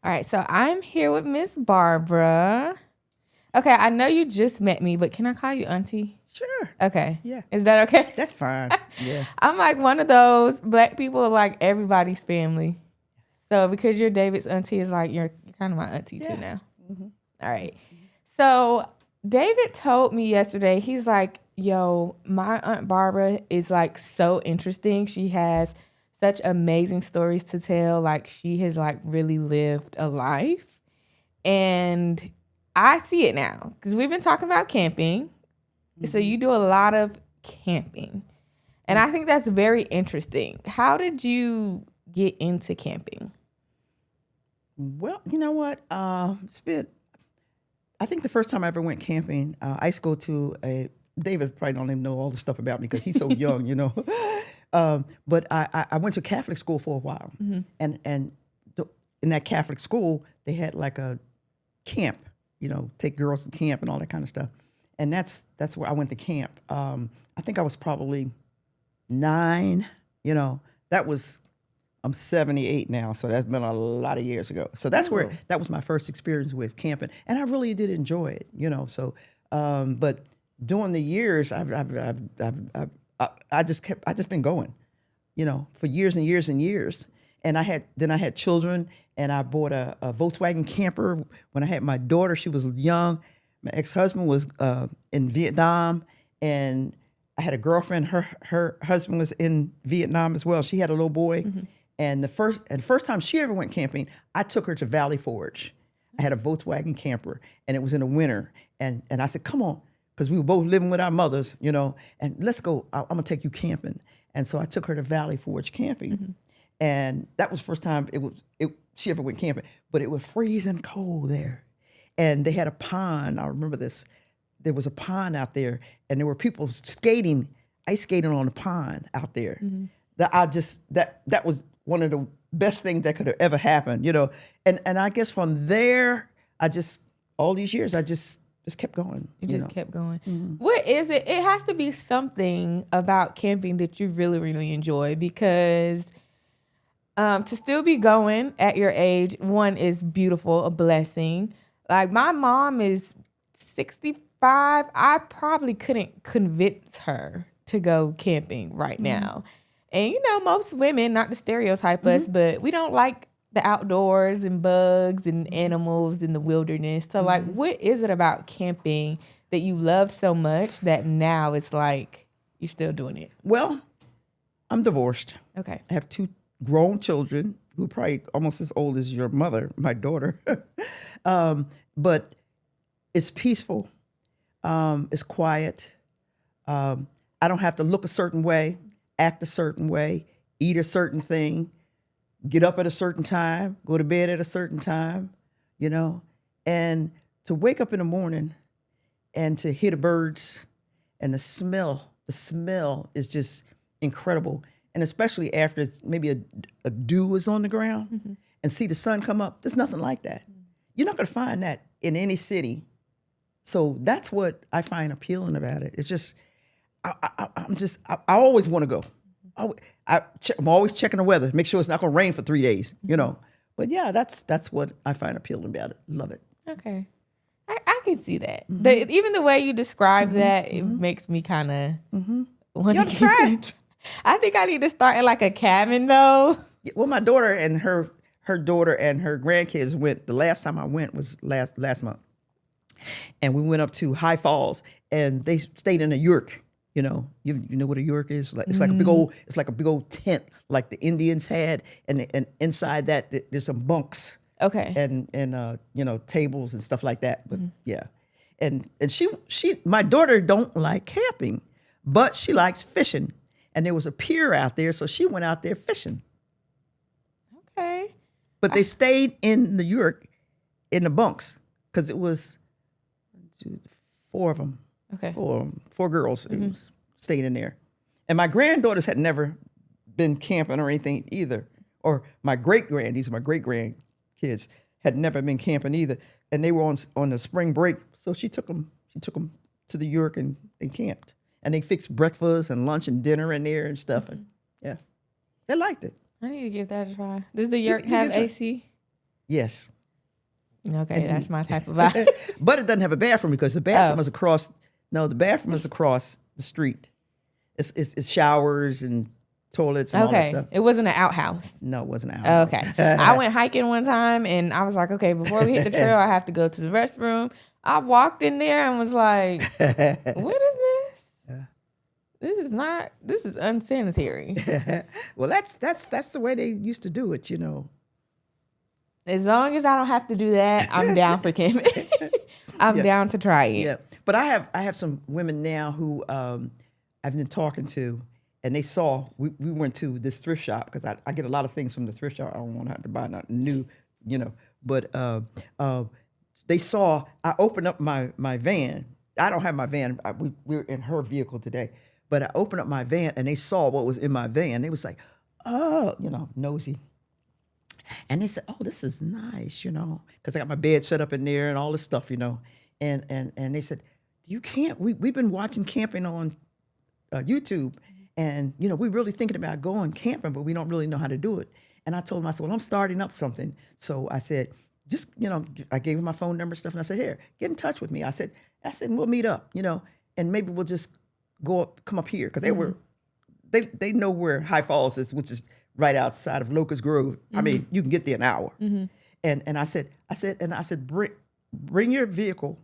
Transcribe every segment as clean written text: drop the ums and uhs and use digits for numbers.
All right, so I'm here with Miss Barbara. Okay, I know you just met me, but can I call you Auntie? Sure. Okay. Yeah. Is that okay? That's fine. Yeah. I'm like one of those black people, like everybody's family. So because you're David's auntie, is like you're kind of my auntie too now. Mm-hmm. All right. So David told me yesterday, he's like, yo, my Aunt Barbara is like so interesting. She has such amazing stories to tell. Like she has like really lived a life. And I see it now because we've been talking about camping. So you do a lot of camping. And I think that's very interesting. How did you get into camping? Well, you know what? It's been. I think the first time I ever went camping, I used to go to a. David probably don't even know all the stuff about me because he's so young, you know. But I went to Catholic school for a while, and in that Catholic school they had like a camp, you know, take girls to camp and all that kind of stuff, and that's where I went to camp. I think I was probably 9, you know. I'm 78 now, so that's been a lot of years ago. So that's where that was my first experience with camping, and I really did enjoy it, you know. So, but during the years, I just been going, you know, for years and years and years. And I had children, and I bought a Volkswagen camper when I had my daughter. She was young. My ex-husband was in Vietnam, and I had a girlfriend. Her husband was in Vietnam as well. She had a little boy. And the first time she ever went camping, I took her to Valley Forge. I had a Volkswagen camper, and it was in the winter. And I said, "Come on," because we were both living with our mothers, you know. And let's go. I'm gonna take you camping. And so I took her to Valley Forge camping, and that was the first time she ever went camping. But it was freezing cold there, and they had a pond. I remember this. There was a pond out there, and there were people skating, ice skating on the pond out there. That was one of the best things that could have ever happened, you know. And I guess from there, all these years, I just kept going. You just kept going. What is it? It has to be something about camping that you really, really enjoy because to still be going at your age, one is beautiful, a blessing. Like my mom is 65. I probably couldn't convince her to go camping right now. And you know, most women, not to stereotype us, but we don't like the outdoors and bugs and animals in the wilderness. So like, what is it about camping that you love so much that now it's like you're still doing it? Well, I'm divorced. Okay. I have 2 grown children who are probably almost as old as your mother, my daughter. But it's peaceful. It's quiet. I don't have to look a certain way, act a certain way, eat a certain thing, get up at a certain time, go to bed at a certain time, you know. And to wake up in the morning and to hear the birds and the smell is just incredible. And especially after maybe a dew is on the ground and see the sun come up, there's nothing like that. You're not gonna find that in any city. So that's what I find appealing about it. It's just, I always want to go. I'm always checking the weather, make sure it's not gonna rain for 3 days, you know. But yeah, that's what I find appealing about it. Love it. Okay. I can see that. Even the way you describe that, it makes me kind of want to try. I think I need to start in like a cabin though. Well, my daughter and her daughter and her grandkids went. The last time I went was last month, and we went up to High Falls, and they stayed in a yurt. You know, you know what a yurt is? Like it's like a big old tent, like the Indians had, and inside that there's some bunks. Okay. And you know, tables and stuff like that. But yeah, and she my daughter don't like camping, but she likes fishing. And there was a pier out there, so she went out there fishing. Okay. But they stayed in the yurt, in the bunks, because it was 4 of them. Okay. 4 girls who stayed in there. And my granddaughters had never been camping or anything either. Or my these are my great-grandkids, had never been camping either. And they were on the spring break, so she took them to the yurt and they camped. And they fixed breakfast and lunch and dinner in there and stuff. And yeah, they liked it. I need to give that a try. Does the yurt have AC? Yes. Okay, that's my type of vibe. But it doesn't have a bathroom because the bathroom is across. No, the bathroom is across the street. It's showers and toilets and all that Okay, stuff. it wasn't an outhouse. No, it wasn't out. Okay, I went hiking one time and I was like, okay, before we hit the trail, I have to go to the restroom. I walked in there and was like, what is this? This is unsanitary. Well, that's the way they used to do it, As long as I don't have to do that, I'm down for camping. I'm down to try it. Yeah, but I have some women now who I've been talking to, and they saw we went to this thrift shop because I get a lot of things from the thrift shop. I don't want to have to buy nothing new, But they saw I opened up my van. I don't have my van. We're in her vehicle today, but I opened up my van and they saw what was in my van. They was like, oh, nosy. And they said, "Oh, this is nice, because I got my bed set up in there and all this stuff, And they said, "You can't. We've been watching camping on YouTube, and we're really thinking about going camping, but we don't really know how to do it." And I told them, I said, "Well, I'm starting up something." So I said, "Just I gave him my phone number and stuff, and I said, here, get in touch with me." I said, "We'll meet up, and maybe we'll just come up here because they know where High Falls is, which is right outside of Locust Grove. I mean, you can get there in an hour." And I said, bring your vehicle,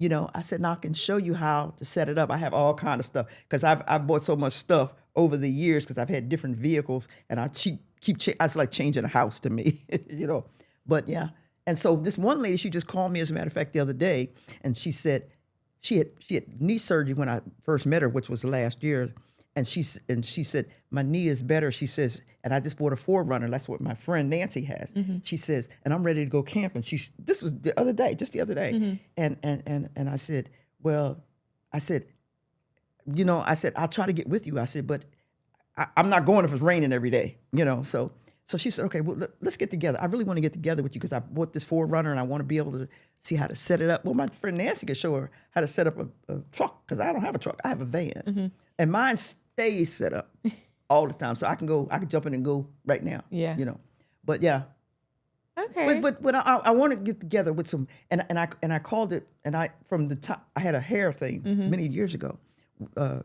I said, and I can show you how to set it up. I have all kind of stuff because I've bought so much stuff over the years because I've had different vehicles and I it's like changing a house to me, But yeah, and so this one lady, she just called me as a matter of fact the other day, and she said she had knee surgery when I first met her, which was last year. And she said, my knee is better. She says, and I just bought a 4Runner. That's what my friend Nancy has. She says, and I'm ready to go camping. This was the other day. And I said, well, I said, I'll try to get with you. I said, but I'm not going if it's raining every day, So she said, okay, well, let's get together. I really want to get together with you because I bought this 4Runner and I want to be able to see how to set it up. Well, my friend Nancy could show her how to set up a truck because I don't have a truck. I have a van. And mine stays set up all the time. So I can jump in and go right now. Yeah. But yeah. Okay. But I want to get together with some and I called it from the top I had a hair thing many years ago.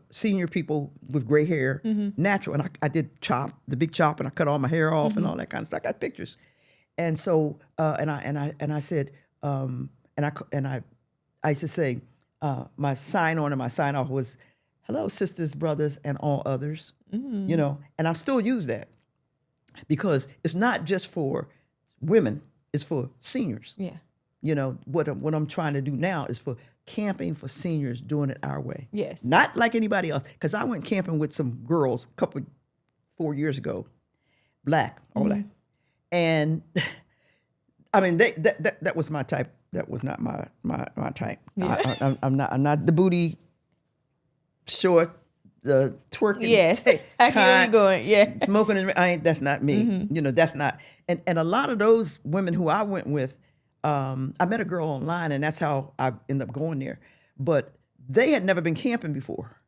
Senior people with gray hair, natural. And I did the big chop and I cut all my hair off and all that kind of stuff. I got pictures. And so I said I used to say my sign on and my sign off was, "Hello, sisters, brothers, and all others," and I still use that because it's not just for women; it's for seniors. Yeah. What I'm trying to do now is for camping for seniors, doing it our way. Yes. Not like anybody else. Because I went camping with some girls 4 years ago, black, all black, and I mean that was my type. That was not my type. Yeah. I'm not the booty. Short, the twerking. Yes, I hear where you're going. Yeah, smoking. That's not me. That's not. And a lot of those women who I went with, I met a girl online, and that's how I ended up going there. But they had never been camping before,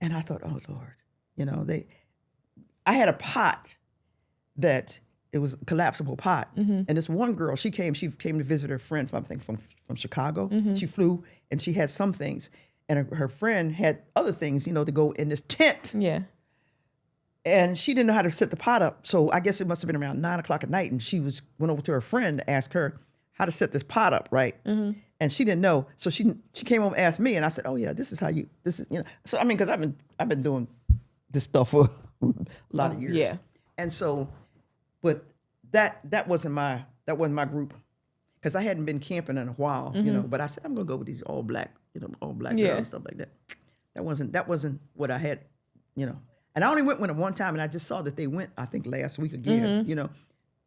and I thought, oh Lord, I had a pot that it was a collapsible pot, and this one girl, she came to visit her friend from Chicago. She flew, and she had some things. And her friend had other things, to go in this tent. Yeah. And she didn't know how to set the pot up. So I guess it must have been around 9:00 at night. And she went over to her friend to ask her how to set this pot up, right? And she didn't know. So she came home and asked me. And I said, oh, yeah, this is. So, I mean, because I've been doing this stuff for a lot of years. Yeah. And so, but that wasn't my group. Because I hadn't been camping in a while, But I said, I'm going to go with these all black girls and stuff like that. That wasn't what I had, And I only went with them one time, and I just saw that they went, I think, last week again,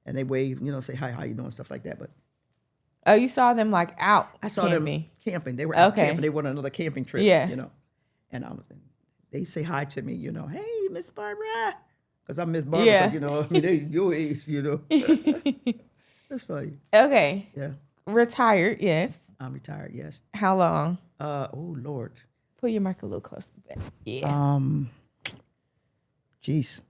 and they waved, say, hi, how you doing, stuff like that. But oh, you saw them like out I saw camping. them camping. They were out camping. They went on another camping trip, And they say hi to me, hey, Miss Barbara. Because I'm Miss Barbara, they're your age, That's funny. Okay. Yeah. Retired, yes. I'm retired, yes. How long? Oh, Lord. Pull your mic a little closer. Yeah. Geez.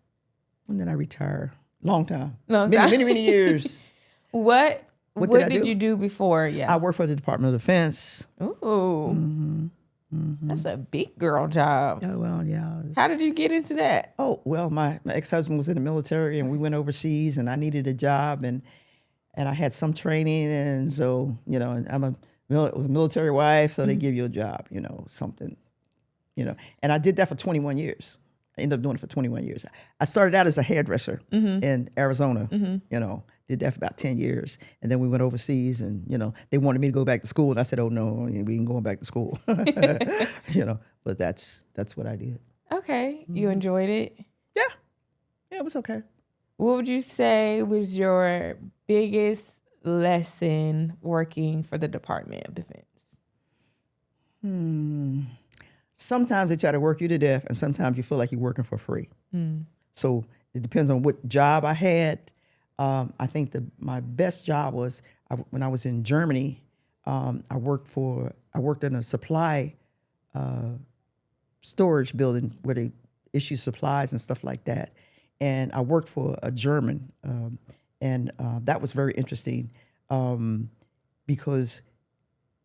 When did I retire? Long time. Long time. Many years. What What did I did do? you do before? I Yeah. worked for the Department of Defense. Ooh. That's a big girl job. Oh, well, yeah. How did you get into that? Oh, well, my ex-husband was in the military, and we went overseas, and I needed a job, and I had some training, and so, and was a military wife, so they give you a job, something, and I did that for 21 years. I ended up doing it for 21 years. I started out as a hairdresser in Arizona, did that for about 10 years, and then we went overseas, and, they wanted me to go back to school, and I said, oh, no, we ain't going back to school, but that's what I did. Okay. You enjoyed it? Yeah, it was okay. What would you say was your biggest lesson working for the Department of Defense? Sometimes they try to work you to death, and sometimes you feel like you're working for free. So it depends on what job I had. I think my best job was when I was in Germany. I worked in a supply storage building where they issue supplies and stuff like that. And I worked for a German, and that was very interesting because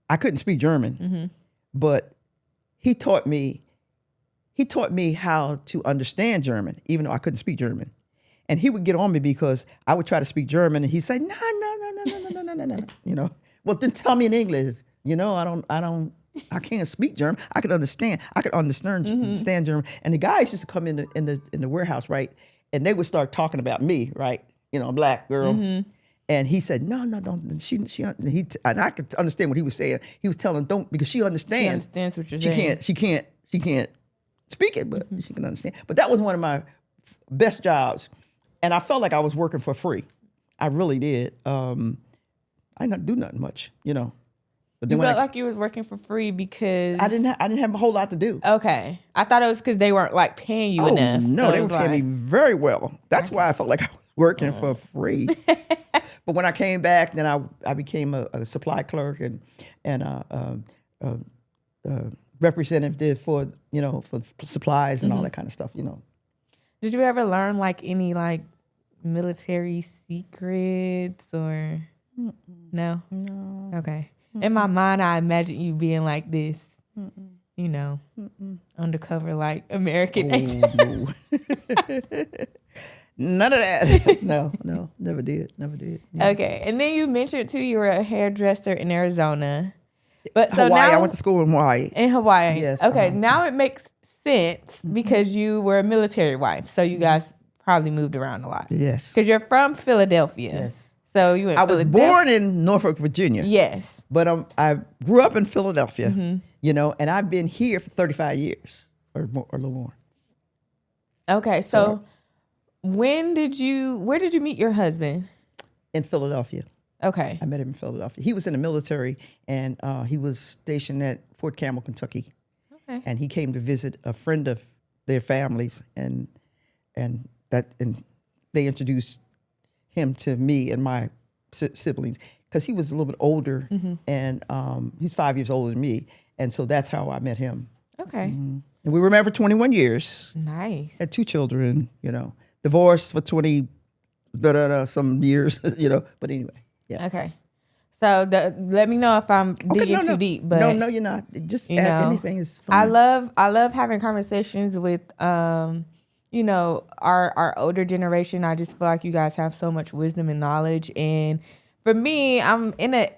I couldn't speak German, but he taught me how to understand German, even though I couldn't speak German. And he would get on me because I would try to speak German, and he'd say, no, well, then tell me in English. I can't speak German. I could understand German. And the guys used to come in the warehouse, right? And they would start talking about me, right? A black girl. And he said, no, don't. And I could understand what he was saying. He was telling don't, because she understands. She understands what you're saying. She can't speak it, but she can understand. But that was one of my best jobs. And I felt like I was working for free. I really did. I didn't do nothing much, But You felt like you was working for free because I didn't have a whole lot to do. Okay, I thought it was because they weren't like paying you enough. No, So they it were was paying me very well. That's why I felt like I was working for free. But when I came back, then I became a supply clerk and a representative for supplies and all that kind of stuff. Did you ever learn like any like military secrets or no? No. Okay. In my mind, I imagine you being like this, undercover like American agent. No. None of that. No, never did. Yeah. Okay, and then you mentioned too you were a hairdresser in Arizona, but so Hawaii. now I went to school in Hawaii. in Hawaii. Yes, Okay, now it makes sense because you were a military wife, so you guys probably moved around a lot. Yes. Because you're from Philadelphia. Yes. So you went. I was born in Norfolk, Virginia. Yes. But I grew up in Philadelphia, and I've been here for 35 years or a little more. Okay, so where did you meet your husband? In Philadelphia. Okay. I met him in Philadelphia. He was in the military, and he was stationed at Fort Campbell, Kentucky. Okay. And he came to visit a friend of their families, and they introduced him to me and my siblings because he was a little bit older, and he's 5 years older than me, and so that's how I met him. Okay. And we were married for 21 years. Nice. Had 2 children, divorced for 20 some years, but anyway, yeah. Okay. So let me know if I'm digging too deep. But no, you're not. Just anything is fine. I love having conversations with our older generation. I just feel like you guys have so much wisdom and knowledge. And for me, I'm in an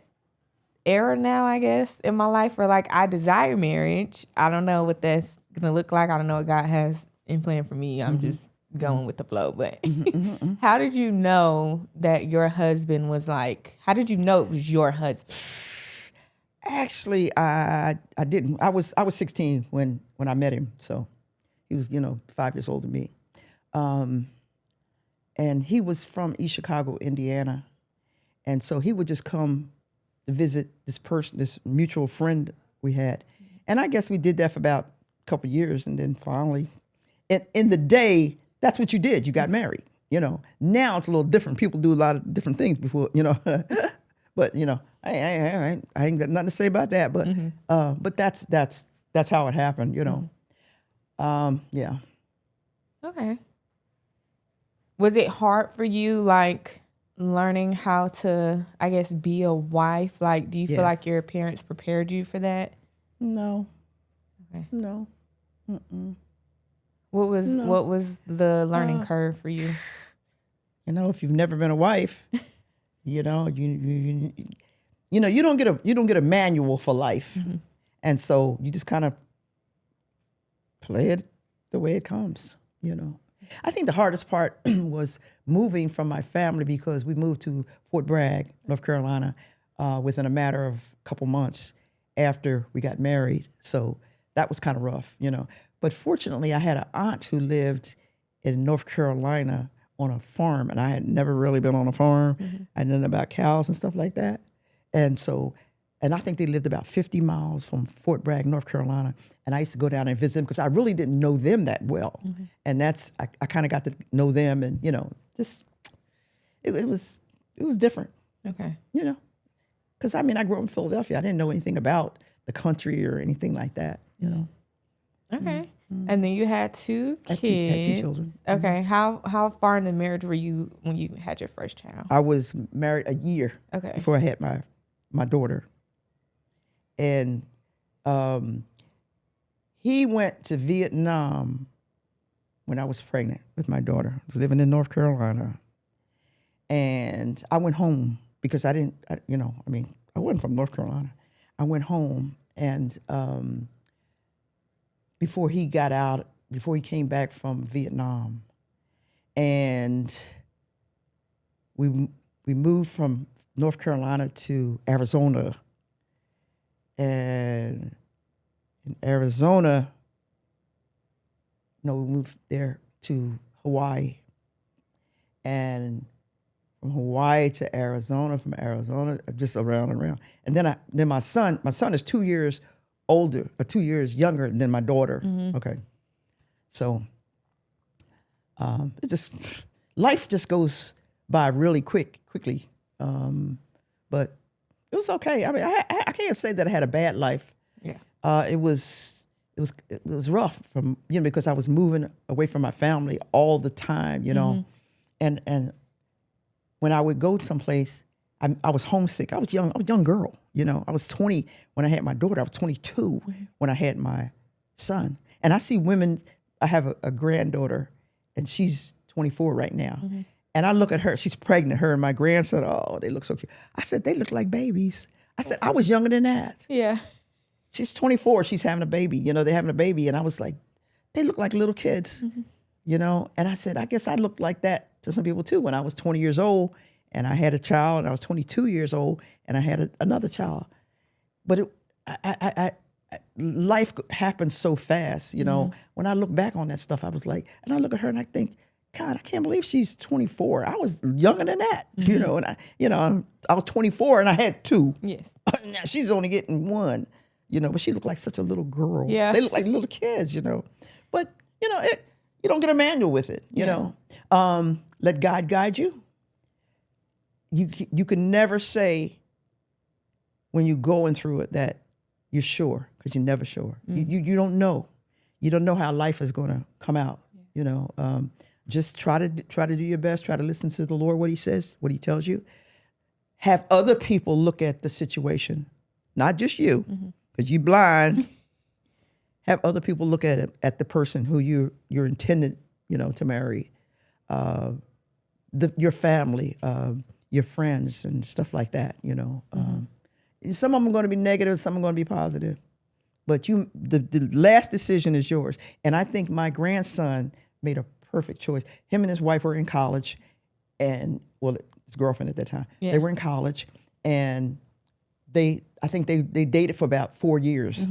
era now, I guess, in my life where like I desire marriage. I don't know what that's gonna look like. I don't know what God has in plan for me. I'm just going with the flow. But how did you know that your husband was like, how did you know it was your husband? Actually, I didn't. I was 16 when I met him. So he was, 5 years older than me. And he was from East Chicago, Indiana. And so he would just come to visit this mutual friend we had. And I guess we did that for about a couple of years. And then finally, in the day, that's what you did. You got married, Now it's a little different. People do a lot of different things before, But, I ain't got nothing to say about that. But but that's how it happened, Yeah. Okay. Was it hard for you, like, learning how to, I guess, be a wife? Like, do you feel Yes. like your parents prepared you for that? No. Okay. No. What was No. what was the learning curve for you? You know, if you've never been a wife, you know, you know, you don't get a manual for life. And so you just kind of play it the way it comes, you know. I think the hardest part was moving from my family, because we moved to Fort Bragg, North Carolina, within a matter of a couple months after we got married. So that was kind of rough, you know. But fortunately, I had an aunt who lived in North Carolina on a farm, and I had never really been on a farm. I didn't know about cows and stuff like that. And so, and I think they lived about 50 miles from Fort Bragg, North Carolina. And I used to go down and visit them because I really didn't know them that well. And I kind of got to know them, and, you know, just, it was different, Okay. you know. Because, I mean, I grew up in Philadelphia. I didn't know anything about the country or anything like that, you know. Okay. And then you had two Had kids. two children. Okay. How far in the marriage were you when you had your first child? I was married a year Okay. before I had my daughter. And he went to Vietnam when I was pregnant with my daughter. I was living in North Carolina. And I went home because I wasn't from North Carolina. I went home, and before he came back from Vietnam, and we moved from North Carolina to Arizona. And in Arizona, we moved there to Hawaii. And from Hawaii to Arizona, from Arizona, just around and around. And then my son is 2 years older, or 2 years younger than my daughter. Okay. So life just goes by really quickly. But it was okay. I mean, I can't say that I had a bad life. Yeah. It was rough because I was moving away from my family all the time, you know, and when I would go someplace, I was homesick. I was a young girl, you know. I was 20 when I had my daughter. I was 22 when I had my son. And I see women. I have a granddaughter, and she's 24 right now. And I look at her. She's pregnant. Her and my grandson. Oh, they look so cute. I said, they look like babies. I said, I was younger than that. Yeah. She's 24. She's having a baby. You know, they're having a baby. And I was like, they look like little kids, you know. And I said, I guess I looked like that to some people too when I was 20 years old and I had a child, and I was 22 years old and I had another child. But life happens so fast, you know. When I look back on that stuff, I was like, and I look at her and I think, God, I can't believe she's 24. I was younger than that, you know. And I was 24 and I had two. Yes. Now she's only getting one, you know. But she looked like such a little girl. Yeah. They look like little kids, you know. But you know, you don't get a manual with it, you know. Let God guide you. You can never say when you're going through it that you're sure, because you're never sure. You don't know. You don't know how life is going to come out. You know, just try to do your best. Try to listen to the Lord, what He says, what He tells you. Have other people look at the situation, not just you, because you're blind. Have other people look at it, at the person who you're intended, you know, to marry, your family, your friends, and stuff like that. You know, some of them are going to be negative, some are going to be positive. But the last decision is yours. And I think my grandson made a perfect choice. Him and his wife were in college, and his girlfriend at that time. Yeah. They were in college, and I think they dated for about 4 years.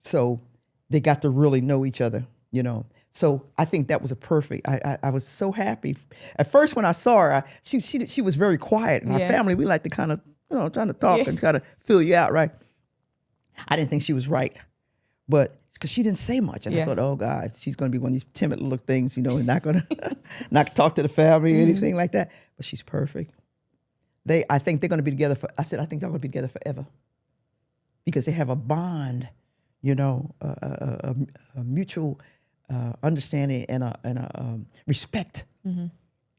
So they got to really know each other, you know. So I think that was a perfect. I was so happy. At first, when I saw her, she was very quiet. In our family, we like to kind of, you know, trying to talk and kind of fill you out, right? I didn't think she was right, but because she didn't say much, and I thought, oh God, she's going to be one of these timid little things, you know, and not going to not talk to the family or anything like that. But she's perfect. I think they're going to be together I think they're going to be together forever, because they have a bond, you know, a mutual understanding and a respect.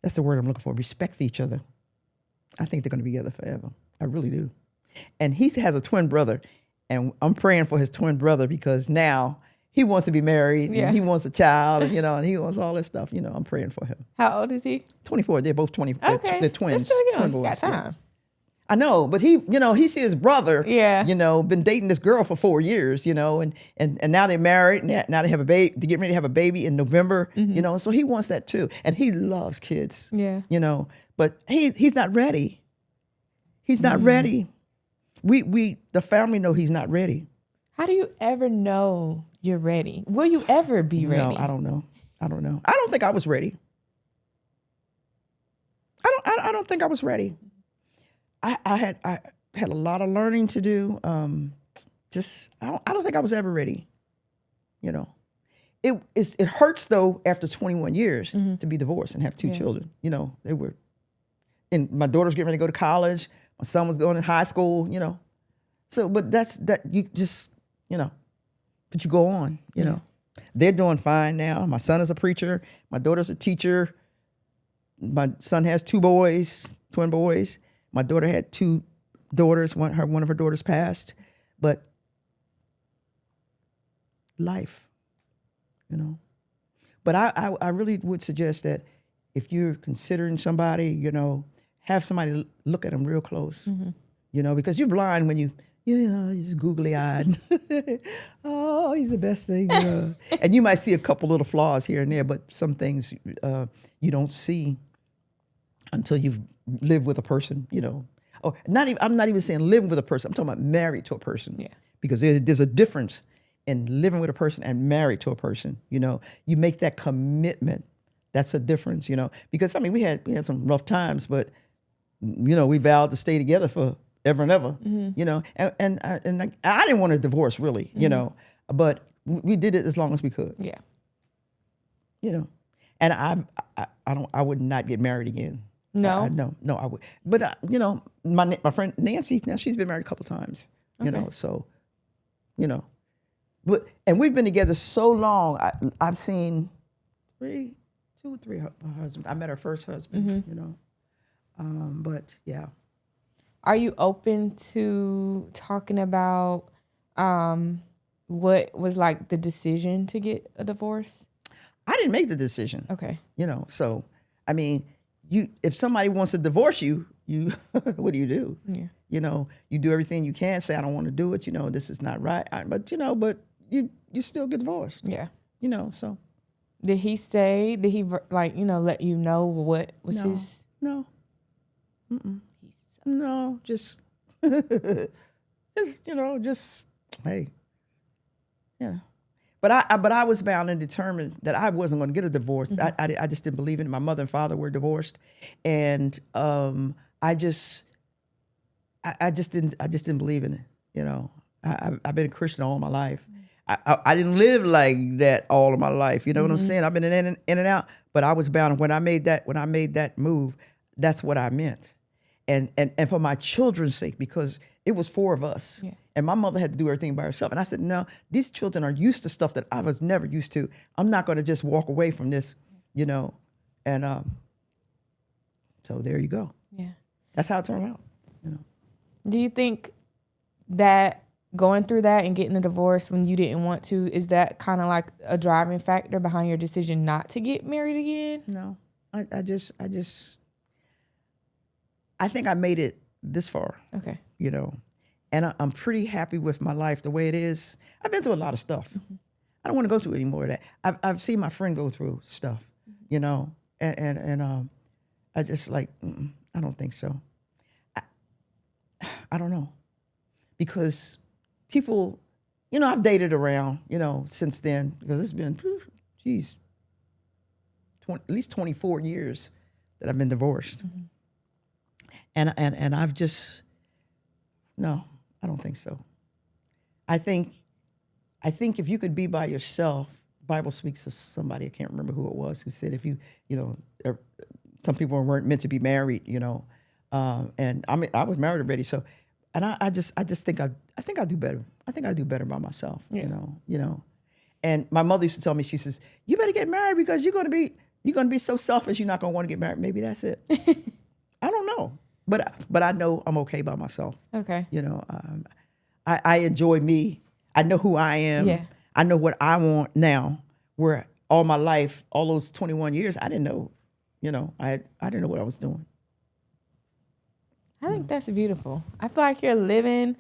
That's the word I'm looking for. Respect for each other. I think they're going to be together forever. I really do. And he has a twin brother, and I'm praying for his twin brother because now he wants to be married, Yeah. and he wants a child, and, and he wants all this stuff. I'm praying for him. How old is he? 24. They're both 20. Okay. They're twins. That's still young. Twin boys. Got yeah. time. I know, but he sees his brother, Yeah. been dating this girl for 4 years, and now they're married, and now they have a baby, they get ready to have a baby in November, so he wants that too. And he loves kids, Yeah. But he's not ready. He's not ready. The family know he's not ready. How do you ever know you're ready? Will you ever be ready? No, I don't know. I don't think I was ready. I don't think I was ready. I had a lot of learning to do. I don't think I was ever ready. It hurts though after 21 years to be divorced and have two children. They were, and my daughter's getting ready to go to college. My son was going to high school. So, but you just, but you go on. They're doing fine now. My son is a preacher. My daughter's a teacher. My son has 2 boys, twin boys. My daughter had 2 daughters. One of her daughters passed, but life, But I really would suggest that if you're considering somebody, have somebody look at them real close, because you're blind when you just googly eyed. Oh, he's the best thing. And you might see a couple little flaws here and there, but some things you don't see until you've lived with a person, Or I'm not even saying living with a person. I'm talking about married to a person. Yeah. Because there's a difference in living with a person and married to a person. You make that commitment. That's a difference. Because we had some rough times, but we vowed to stay together for ever and ever. And I didn't want a divorce really. But we did it as long as we could. Yeah. And I would not get married again. No? No, I would. But, my friend Nancy, now she's been married a couple times, so, But, and we've been together so long, I've seen 2 or 3 husbands. I met her first husband, but yeah. Are you open to talking about what was like the decision to get a divorce? I didn't make the decision. Okay. So, if somebody wants to divorce you, what do you do? Yeah. You do everything you can, say, I don't want to do it, this is not right. But you still get divorced. Yeah. So. Did he let you know what was his? No. No, just, hey. Yeah. But I was bound and determined that I wasn't going to get a divorce. I just didn't believe in it. My mother and father were divorced, and I just didn't believe in it. I've been a Christian all my life. I didn't live like that all of my life. You know what I'm saying? I've been in and out, but I was bound. When I made that move, that's what I meant, and for my children's sake, because it was 4 of us. Yeah. And my mother had to do everything by herself. And I said, no, these children are used to stuff that I was never used to. I'm not going to just walk away from this, And so there you go. Yeah. That's how it turned out, Do you think that going through that and getting a divorce when you didn't want to, is that kind of like a driving factor behind your decision not to get married again? No, I think I made it this far. Okay. And I'm pretty happy with my life the way it is. I've been through a lot of stuff. I don't want to go through any more of that. I've seen my friend go through stuff, and I just I don't think so. I don't know, because people, I've dated around, since then, because it's been, at least 24 years that I've been divorced, and I've just, no. I don't think so. I think if you could be by yourself, Bible speaks of somebody, I can't remember who it was, who said if you some people weren't meant to be married, and I was married already, so, and I just think I do better. I think I do better by myself, And my mother used to tell me, she says, you better get married because you're gonna be so selfish, you're not gonna want to get married. Maybe that's it. I don't know. But I know I'm okay by myself. Okay. You know, I enjoy me. I know who I am. Yeah. I know what I want now. Where all my life, all those 21 years, I didn't know. You know, I didn't know what I was doing. I think that's beautiful. I feel like you're living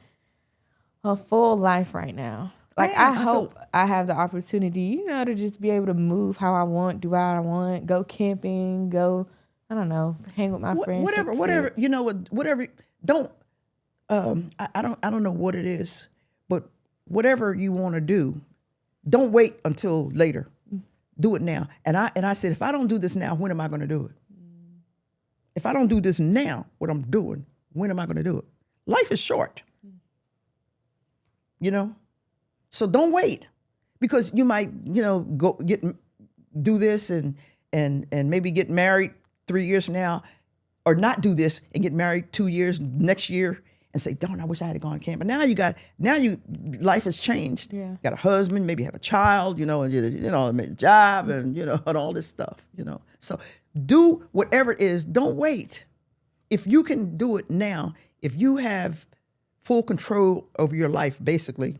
a full life right now. Like, I hope I have the opportunity, you know, to just be able to move how I want, do what I want, go camping, go, I don't know, hang with my friends. Whatever, you know, whatever. Don't, I don't know what it is, but whatever you want to do, don't wait until later. Do it now. And I said, if I don't do this now, when am I going to do it? If I don't do this now, what I'm doing, when am I going to do it? Life is short. You know? So don't wait, because you might, you know, do this and maybe get married 3 years from now, or not do this and get married 2 years next year and say, darn, I wish I had gone camping. Now life has changed. Yeah. Got a husband, maybe have a child, you know, and a job and, you know, and all this stuff, you know. So do whatever it is. Don't wait. If you can do it now, if you have full control over your life, basically,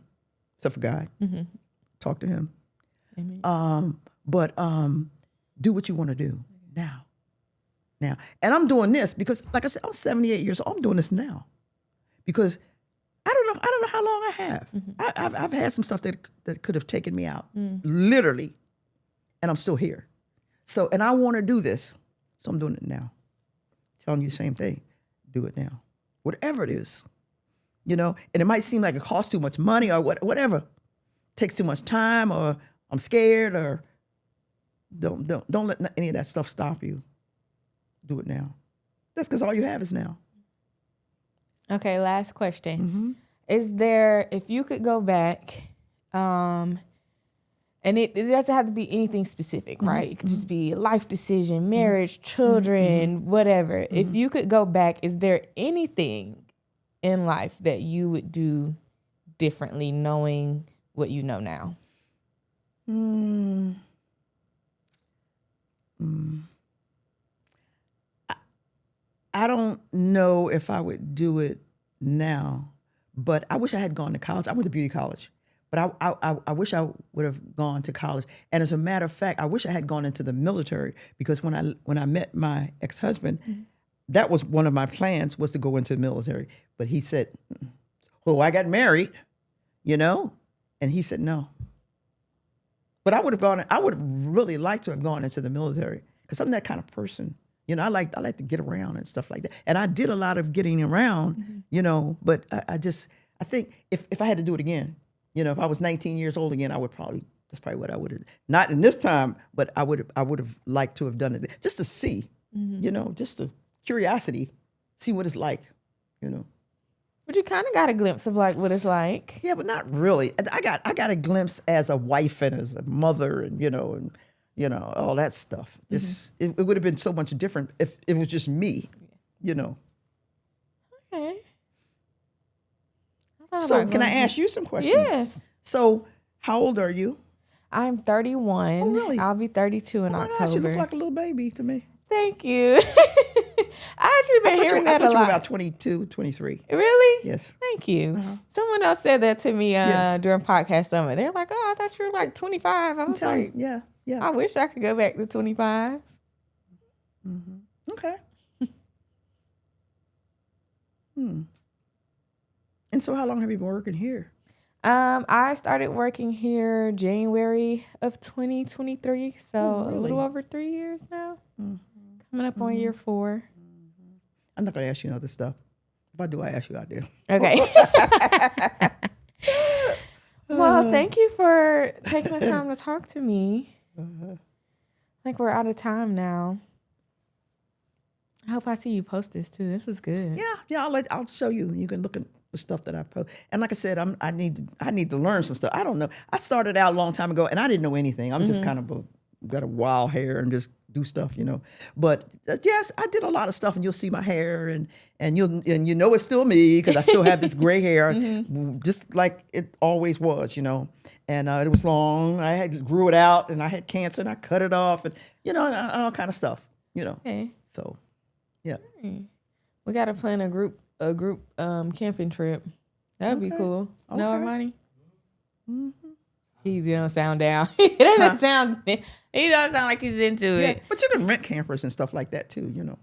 except for God, talk to him. Amen. But do what you want to do now. And I'm doing this because, like I said, I'm 78 years old. I'm doing this now because I don't know how long I have. I've had some stuff that could have taken me out, literally, and I'm still here. So, and I want to do this, so I'm doing it now. Telling you the same thing. Do it now, whatever it is, you know. And it might seem like it costs too much money or whatever, takes too much time, or I'm scared, or don't let any of that stuff stop you. Do it now. That's because all you have is now. Okay, last question. Is there, if you could go back, and it doesn't have to be anything specific, right? It could just be a life decision, marriage, children, whatever. If you could go back, is there anything in life that you would do differently knowing what you know now? I don't know if I would do it now, but I wish I had gone to college. I went to beauty college, but I wish I would have gone to college. And as a matter of fact, I wish I had gone into the military, because when I met my ex-husband, that was one of my plans, was to go into the military. But he said, "Oh, I got married, you know," and he said no. But I would have really liked to have gone into the military, because I'm that kind of person. You know, I like to get around and stuff like that. And I did a lot of getting around, you know, but I think if I had to do it again, you know, if I was 19 years old again, that's probably what I would have, not in this time, but I would have liked to have done it just to see, you know, just a curiosity, see what it's like, you know. But you kind of got a glimpse of like what it's like. Yeah, but not really. I got a glimpse as a wife and as a mother, and you know, all that stuff. It would have been so much different if it was just me, you know. Okay. So can I ask you some questions? Yes. So how old are you? I'm 31. Oh, really? I'll be 32 in October. Gosh, you look like a little baby to me. Thank you. I actually been hearing that a lot. You were about 22, 23. Really? Yes. Thank you. Someone else said that to me during podcast summit. They're like, "Oh, I thought you were like 25." I was like, yeah. I wish I could go back to 25. Okay. And so how long have you been working here? I started working here January of 2023, so really? a little over 3 years now. Coming up on year 4. I'm not going to ask you other stuff. If I do, I ask you out there. Okay. Well, thank you for taking the time to talk to me. I think we're out of time now. I hope I see you post this too. This was good. Yeah. I'll show you. You can look at the stuff that I post. And like I said, I need to learn some stuff. I don't know. I started out a long time ago, and I didn't know anything. I'm just kind of got a wild hair and just do stuff, you know. But yes, I did a lot of stuff, and you'll see my hair, and you know it's still me, because I still have this gray hair, just like it always was, you know. And it was long. I grew it out, and I had cancer, and I cut it off, and you know, all kind of stuff, you know. Okay. So, yeah. We gotta plan a group camping trip. That'd be cool. No, Okay. Armani? He don't sound down. He doesn't sound. He don't sound like he's into Yeah, it. but you can rent campers and stuff like that too. You know.